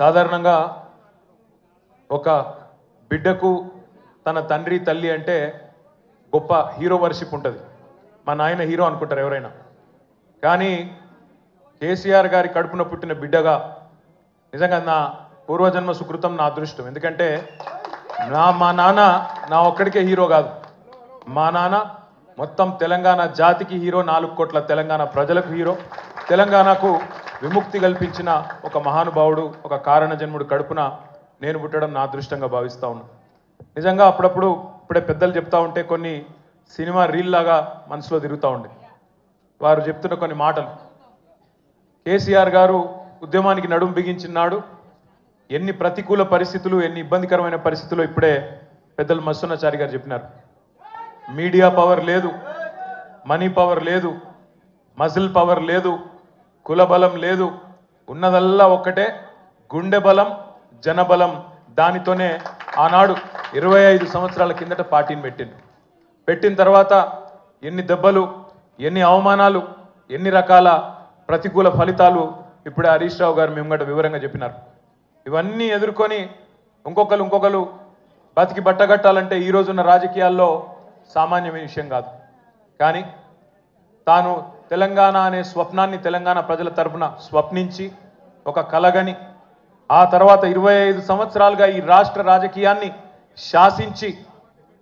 సాధారణంగా ఒక బిడ్డకు తన తండ్రి తల్లి అంటే గొప్ప హీరో వర్షిప్ ఉంటుంది. మా నాయన హీరో అనుకుంటారు ఎవరైనా. కానీ కేసీఆర్ గారి కడుపున పుట్టిన బిడ్డగా నిజంగా నా పూర్వజన్మ సుకృతం, నా అదృష్టం. ఎందుకంటే మా నాన్న నా ఒక్కడికే హీరో కాదు. మా నాన్న మొత్తం తెలంగాణ జాతికి హీరో, 4 కోట్ల తెలంగాణ ప్రజలకు హీరో. తెలంగాణకు విముక్తి కల్పించిన ఒక మహానుభావుడు, ఒక కారణ జన్ముడు కడుపున నేను పుట్టడం నా అదృష్టంగా భావిస్తూ ఉన్నాను. నిజంగా అప్పుడప్పుడు ఇప్పుడే పెద్దలు చెప్తా ఉంటే కొన్ని సినిమా రీల్ లాగా మనసులో తిరుగుతూ ఉండే. వారు చెప్తున్న కొన్ని మాటలు, కేసీఆర్ గారు ఉద్యమానికి నడుం బిగించినాడు. ఎన్ని ప్రతికూల పరిస్థితులు, ఎన్ని ఇబ్బందికరమైన పరిస్థితులు ఇప్పుడే పెద్దలు మస్సున్నాచారి గారు చెప్పినారు. మీడియా పవర్ లేదు, మనీ పవర్ లేదు, మజిల్ పవర్ లేదు, కుల బలం లేదు, ఉన్నదల్లా ఒక్కటే గుండె బలం, జనబలం. దానితోనే ఆనాడు 25 సంవత్సరాల కిందట పార్టీని పెట్టిన తర్వాత ఎన్ని దెబ్బలు, ఎన్ని అవమానాలు, ఎన్ని రకాల ప్రతికూల ఫలితాలు ఇప్పుడే హరీష్ రావు గారు మేము వివరంగా చెప్పినారు. ఇవన్నీ ఎదుర్కొని ఇంకొకరు బతికి బట్టగట్టాలంటే ఈ రోజున్న రాజకీయాల్లో సామాన్యమైన విషయం కాదు. కానీ తాను తెలంగాణ అనే స్వప్నాన్ని తెలంగాణ ప్రజల తరపున స్వప్నించి ఒక కలగని ఆ తర్వాత 25 సంవత్సరాలుగా ఈ రాష్ట్ర రాజకీయాన్ని శాసించి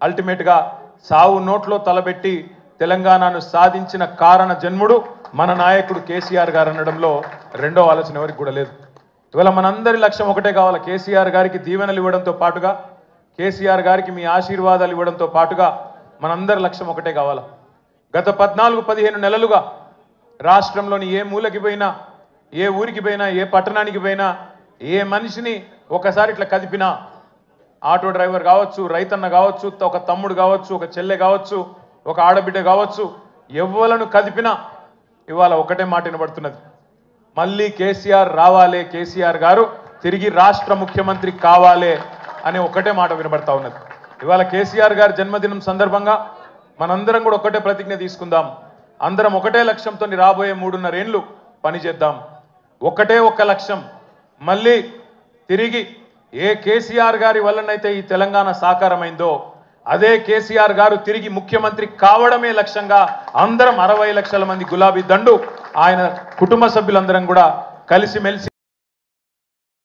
అల్టిమేట్గా సావు నోట్లో తలబెట్టి తెలంగాణను సాధించిన కారణ జన్ముడు మన నాయకుడు కేసీఆర్ గారు అనడంలో రెండో ఆలోచన ఎవరికి కూడా లేదు. ఇవాళ మనందరి లక్ష్యం ఒకటే కావాలి. కేసీఆర్ గారికి దీవెనలు ఇవ్వడంతో పాటుగా, కేసీఆర్ గారికి మీ ఆశీర్వాదాలు ఇవ్వడంతో పాటుగా మనందరి లక్ష్యం ఒకటే కావాలి. గత 14-15 నెలలుగా రాష్ట్రంలోని ఏ మూలకి పోయినా, ఏ ఊరికి పోయినా, ఏ పట్టణానికి పోయినా, ఏ మనిషిని ఒకసారి ఇట్లా కదిపినా, ఆటో డ్రైవర్ కావచ్చు, రైతన్న కావచ్చు, ఒక తమ్ముడు కావచ్చు, ఒక చెల్లె కావచ్చు, ఒక ఆడబిడ్డ కావచ్చు, ఎవ్వలను కదిపినా ఇవాళ ఒకటే మాట వినబడుతున్నది, మళ్ళీ కేసీఆర్ రావాలే, కేసీఆర్ గారు తిరిగి రాష్ట్ర ముఖ్యమంత్రి కావాలే అనే ఒకటే మాట వినబడతా ఉన్నది. ఇవాళ కేసీఆర్ గారి జన్మదినం సందర్భంగా మనందరం కూడా ఒకటే ప్రతిజ్ఞ తీసుకుందాం. అందరం ఒకటే లక్ష్యంతో రాబోయే 3.5 ఏళ్ళు పనిచేద్దాం. ఒకటే ఒక లక్ష్యం, మళ్ళీ తిరిగి ఏ కేసీఆర్ గారి వల్లనైతే ఈ తెలంగాణ సాకారమైందో అదే కేసీఆర్ గారు తిరిగి ముఖ్యమంత్రి కావడమే లక్ష్యంగా అందరం 60 లక్షల మంది గులాబీ దండు ఆయన కుటుంబ సభ్యులందరం కూడా కలిసిమెలిసి